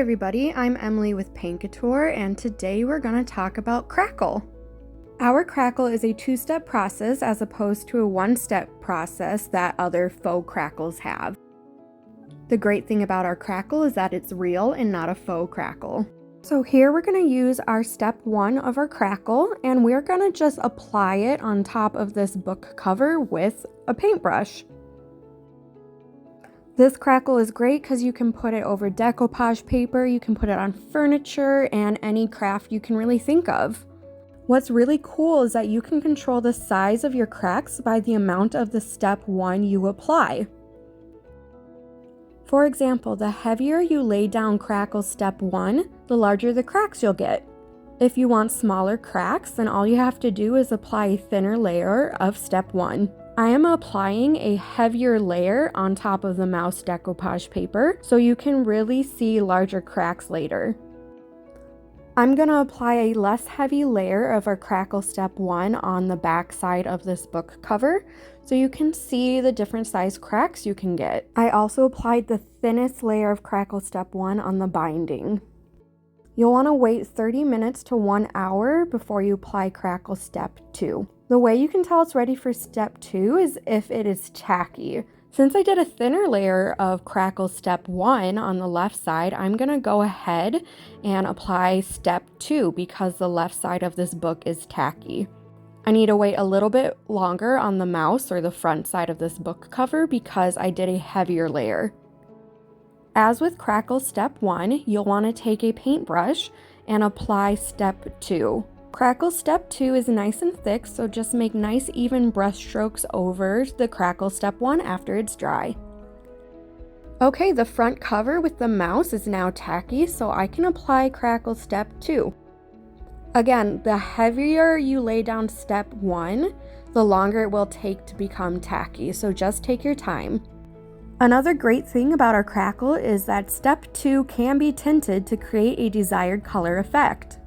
everybody, I'm Emily with Paint Couture, and today we're going to talk about Crackle. Our Crackle is a two-step process as opposed to a one-step process that other faux crackles have. The great thing about our Crackle is that it's real and not a faux crackle. So here we're going to use our step 1 of our Crackle, and we're going to just apply it on top of this book cover with a paintbrush. This Crackle is great because you can put it over decoupage paper, you can put it on furniture, and any craft you can really think of. What's really cool is that you can control the size of your cracks by the amount of the step 1 you apply. For example, the heavier you lay down Crackle step 1, the larger the cracks you'll get. If you want smaller cracks, then all you have to do is apply a thinner layer of step 1. I am applying a heavier layer on top of the mouse decoupage paper so you can really see larger cracks later. I'm going to apply a less heavy layer of our Crackle step 1 on the back side of this book cover so you can see the different size cracks you can get. I also applied the thinnest layer of Crackle step 1 on the binding. You'll want to wait 30 minutes to 1 hour before you apply Crackle step 2. The way you can tell it's ready for step 2 is if it is tacky. Since I did a thinner layer of Crackle step 1 on the left side, I'm going to go ahead and apply step 2 because the left side of this book is tacky. I need to wait a little bit longer on the mouse or the front side of this book cover because I did a heavier layer. As with Crackle step 1, you'll want to take a paintbrush and apply step 2. Crackle step 2 is nice and thick, so just make nice even brush strokes over the Crackle step 1 after it's dry. Okay, the front cover with the mouse is now tacky, so I can apply Crackle step 2. Again, the heavier you lay down step 1, the longer it will take to become tacky, so just take your time. Another great thing about our Crackle is that step 2 can be tinted to create a desired color effect.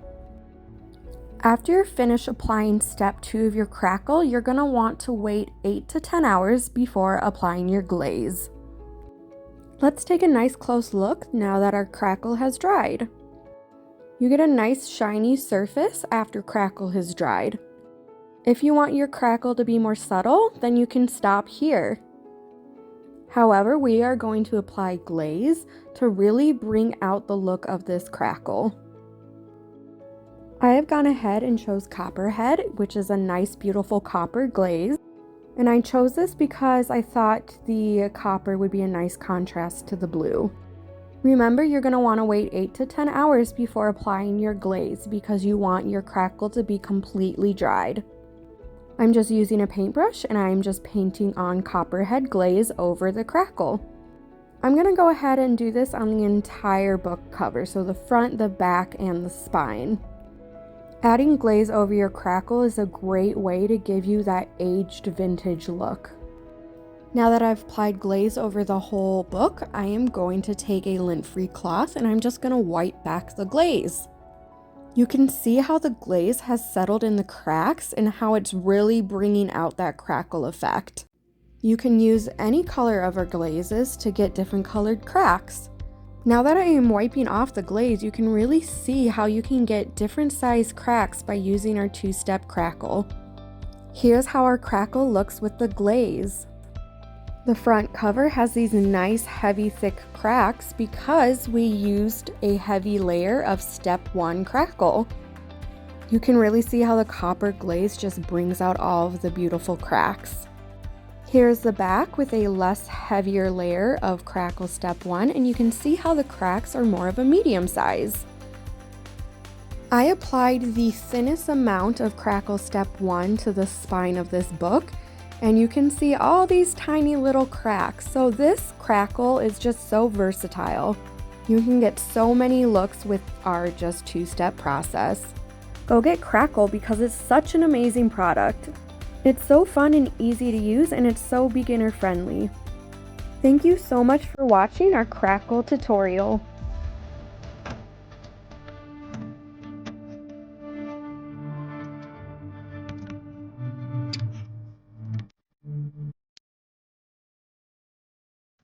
After you're finished applying step 2 of your Crackle, you're going to want to wait 8 to 10 hours before applying your glaze. Let's take a nice close look now that our Crackle has dried. You get a nice shiny surface after Crackle has dried. If you want your Crackle to be more subtle, then you can stop here. However, we are going to apply glaze to really bring out the look of this Crackle. I have gone ahead and chose Copperhead, which is a nice beautiful copper glaze. And I chose this because I thought the copper would be a nice contrast to the blue. Remember, you're going to want to wait 8 to 10 hours before applying your glaze because you want your Crackle to be completely dried. I'm just using a paintbrush and I'm just painting on Copperhead glaze over the Crackle. I'm going to go ahead and do this on the entire book cover, so the front, the back, and the spine. Adding glaze over your Crackle is a great way to give you that aged vintage look. Now that I've applied glaze over the whole book, I am going to take a lint-free cloth and I'm just going to wipe back the glaze. You can see how the glaze has settled in the cracks and how it's really bringing out that Crackle effect. You can use any color of our glazes to get different colored cracks. Now that I am wiping off the glaze, you can really see how you can get different size cracks by using our two-step Crackle. Here's how our Crackle looks with the glaze. The front cover has these nice heavy thick cracks because we used a heavy layer of step 1 Crackle. You can really see how the copper glaze just brings out all of the beautiful cracks. Here's the back with a less heavier layer of Crackle step 1, and you can see how the cracks are more of a medium size. I applied the thinnest amount of Crackle step 1 to the spine of this book, and you can see all these tiny little cracks. So this Crackle is just so versatile. You can get so many looks with our just two-step process. Go get Crackle because it's such an amazing product. It's so fun and easy to use, and it's so beginner friendly. Thank you so much for watching our Crackle tutorial.